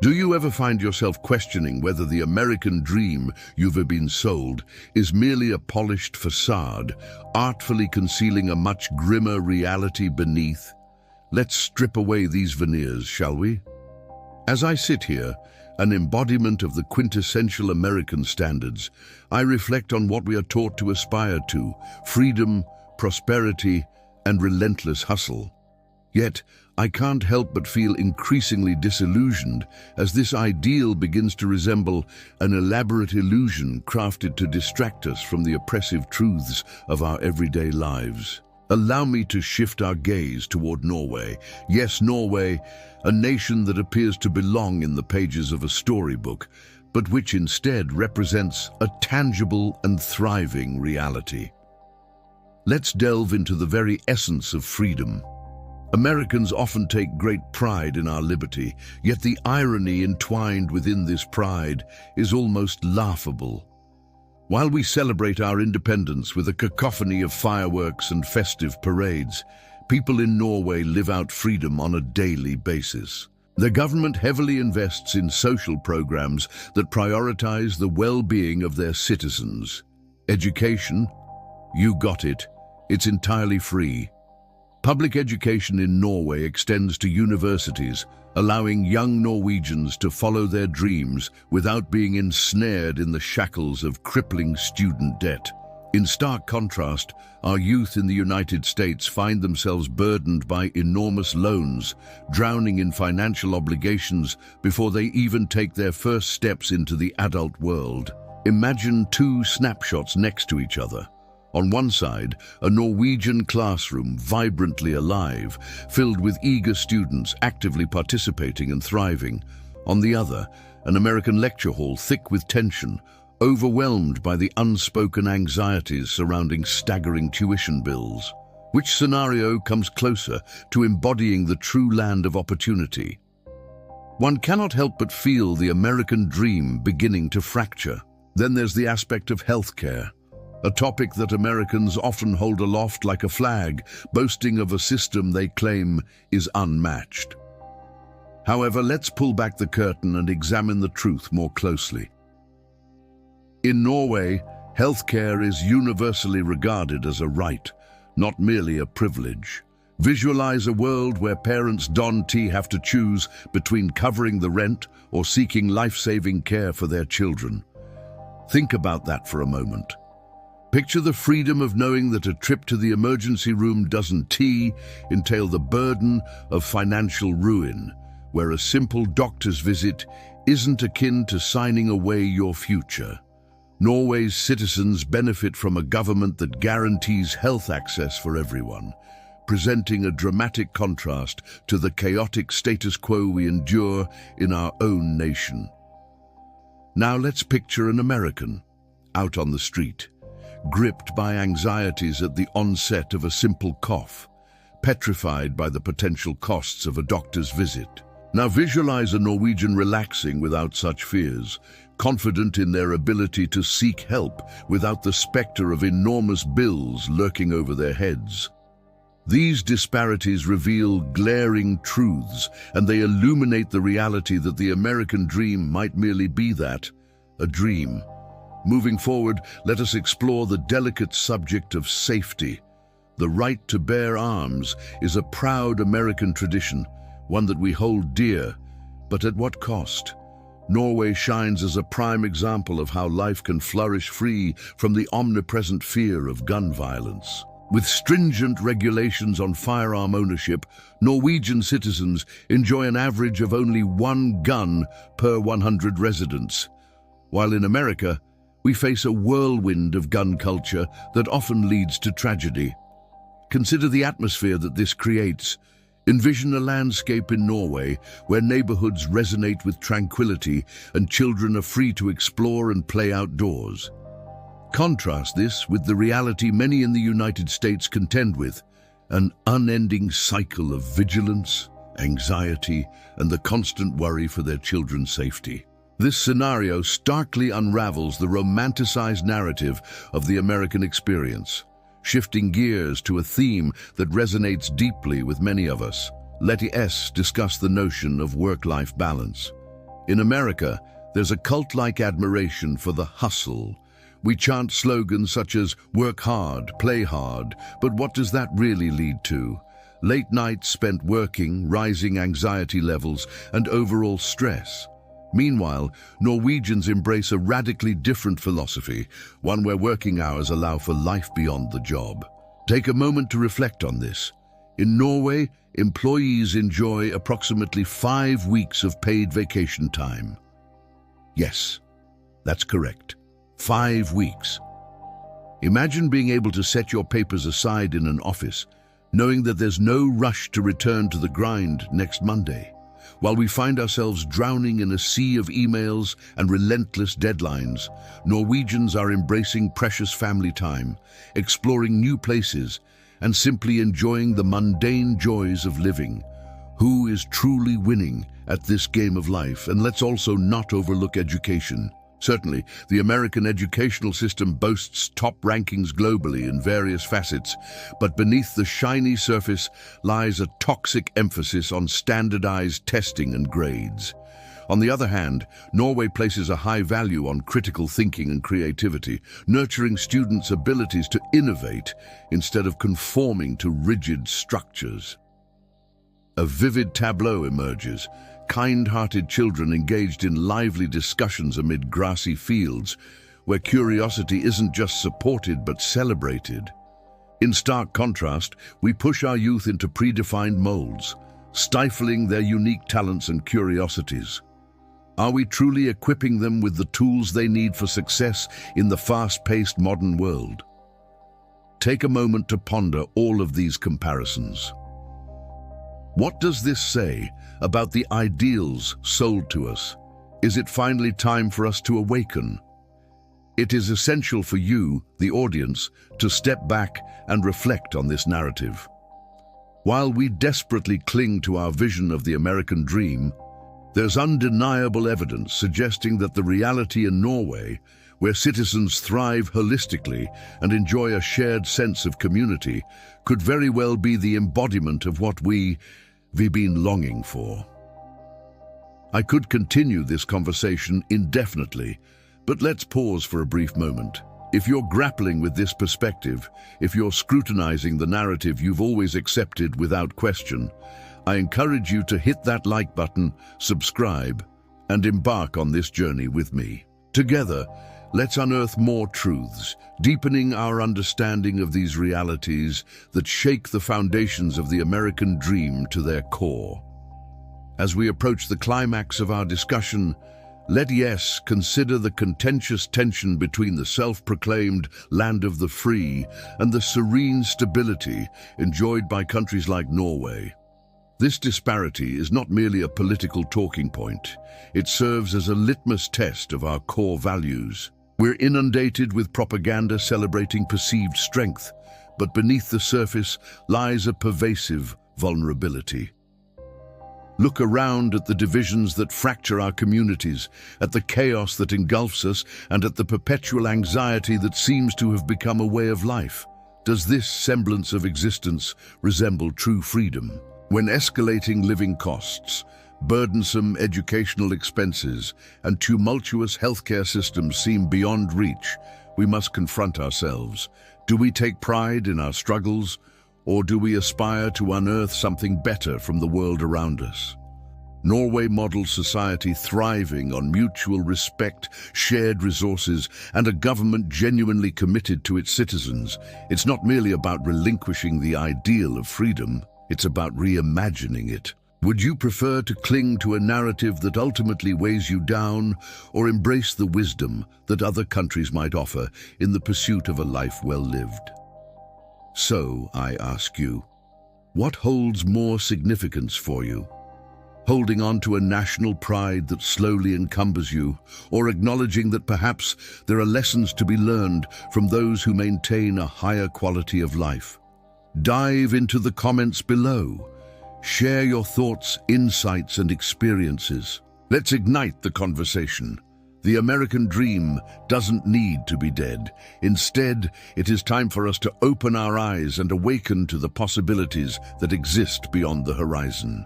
Do you ever find yourself questioning whether the American dream you've been sold is merely a polished facade, artfully concealing a much grimmer reality beneath? Let's strip away these veneers, shall we? As I sit here, an embodiment of the quintessential American standards, I reflect on what we are taught to aspire to: freedom, prosperity, and relentless hustle. Yet, I can't help but feel increasingly disillusioned as this ideal begins to resemble an elaborate illusion crafted to distract us from the oppressive truths of our everyday lives. Allow me to shift our gaze toward Norway. Yes, Norway, a nation that appears to belong in the pages of a storybook, but which instead represents a tangible and thriving reality. Let's delve into the very essence of freedom. Americans often take great pride in our liberty, yet the irony entwined within this pride is almost laughable. While we celebrate our independence with a cacophony of fireworks and festive parades, people in Norway live out freedom on a daily basis. The government heavily invests in social programs that prioritize the well-being of their citizens. Education? You got it. It's entirely free. Public education in Norway extends to universities, allowing young Norwegians to follow their dreams without being ensnared in the shackles of crippling student debt. In stark contrast, our youth in the United States find themselves burdened by enormous loans, drowning in financial obligations before they even take their first steps into the adult world. Imagine two snapshots next to each other. On one side, a Norwegian classroom vibrantly alive, filled with eager students actively participating and thriving. On the other, an American lecture hall thick with tension, overwhelmed by the unspoken anxieties surrounding staggering tuition bills. Which scenario comes closer to embodying the true land of opportunity? One cannot help but feel the American dream beginning to fracture. Then there's the aspect of healthcare, a topic that Americans often hold aloft like a flag, boasting of a system they claim is unmatched. However, let's pull back the curtain and examine the truth more closely. In Norway, healthcare is universally regarded as a right, not merely a privilege. Visualize a world where parents have to choose between covering the rent or seeking life-saving care for their children. Think about that for a moment. Picture the freedom of knowing that a trip to the emergency room doesn't entail the burden of financial ruin, where a simple doctor's visit isn't akin to signing away your future. Norway's citizens benefit from a government that guarantees health access for everyone, presenting a dramatic contrast to the chaotic status quo we endure in our own nation. Now let's picture an American out on the street, gripped by anxieties at the onset of a simple cough, petrified by the potential costs of a doctor's visit. Now visualize a Norwegian relaxing without such fears, confident in their ability to seek help without the specter of enormous bills lurking over their heads. These disparities reveal glaring truths, and they illuminate the reality that the American dream might merely be that, a dream. Moving forward, let us explore the delicate subject of safety. The right to bear arms is a proud American tradition, one that we hold dear, but at what cost? Norway shines as a prime example of how life can flourish free from the omnipresent fear of gun violence. With stringent regulations on firearm ownership, Norwegian citizens enjoy an average of only one gun per 100 residents, while in America, we face a whirlwind of gun culture that often leads to tragedy. Consider the atmosphere that this creates. Envision a landscape in Norway where neighborhoods resonate with tranquility and children are free to explore and play outdoors. Contrast this with the reality many in the United States contend with, an unending cycle of vigilance, anxiety, and the constant worry for their children's safety. This scenario starkly unravels the romanticized narrative of the American experience, shifting gears to a theme that resonates deeply with many of us. Let us discuss the notion of work-life balance. In America, there's a cult-like admiration for the hustle. We chant slogans such as "work hard, play hard," but what does that really lead to? Late nights spent working, rising anxiety levels, and overall stress. Meanwhile, Norwegians embrace a radically different philosophy, one where working hours allow for life beyond the job. Take a moment to reflect on this. In Norway, employees enjoy approximately 5 weeks of paid vacation time. Yes, that's correct. 5 weeks. Imagine being able to set your papers aside in an office, knowing that there's no rush to return to the grind next Monday. While we find ourselves drowning in a sea of emails and relentless deadlines, Norwegians are embracing precious family time, exploring new places, and simply enjoying the mundane joys of living. Who is truly winning at this game of life? And let's also not overlook education. Certainly, the American educational system boasts top rankings globally in various facets, but beneath the shiny surface lies a toxic emphasis on standardized testing and grades. On the other hand, Norway places a high value on critical thinking and creativity, nurturing students' abilities to innovate instead of conforming to rigid structures. A vivid tableau emerges. Kind-hearted children engaged in lively discussions amid grassy fields, where curiosity isn't just supported but celebrated. In stark contrast, we push our youth into predefined molds, stifling their unique talents and curiosities. Are we truly equipping them with the tools they need for success in the fast-paced modern world? Take a moment to ponder all of these comparisons. What does this say about the ideals sold to us? Is it finally time for us to awaken? It is essential for you, the audience, to step back and reflect on this narrative. While we desperately cling to our vision of the American dream, there's undeniable evidence suggesting that the reality in Norway, where citizens thrive holistically and enjoy a shared sense of community, could very well be the embodiment of what we've been longing for. I could continue this conversation indefinitely, but let's pause for a brief moment. If you're grappling with this perspective, if you're scrutinizing the narrative you've always accepted without question, I encourage you to hit that like button, subscribe, and embark on this journey with me. Together, let's unearth more truths, deepening our understanding of these realities that shake the foundations of the American dream to their core. As we approach the climax of our discussion, let's consider the contentious tension between the self-proclaimed land of the free and the serene stability enjoyed by countries like Norway. This disparity is not merely a political talking point. It serves as a litmus test of our core values. We're inundated with propaganda celebrating perceived strength, but beneath the surface lies a pervasive vulnerability. Look around at the divisions that fracture our communities, at the chaos that engulfs us, and at the perpetual anxiety that seems to have become a way of life. Does this semblance of existence resemble true freedom? When escalating living costs, burdensome educational expenses, and tumultuous healthcare systems seem beyond reach, we must confront ourselves. Do we take pride in our struggles, or do we aspire to unearth something better from the world around us? Norway models society thriving on mutual respect, shared resources, and a government genuinely committed to its citizens. It's not merely about relinquishing the ideal of freedom, it's about reimagining it. Would you prefer to cling to a narrative that ultimately weighs you down, or embrace the wisdom that other countries might offer in the pursuit of a life well lived? So, I ask you, what holds more significance for you? Holding on to a national pride that slowly encumbers you, or acknowledging that perhaps there are lessons to be learned from those who maintain a higher quality of life? Dive into the comments below. Share your thoughts, insights, and experiences. Let's ignite the conversation. The American dream doesn't need to be dead. Instead, it is time for us to open our eyes and awaken to the possibilities that exist beyond the horizon.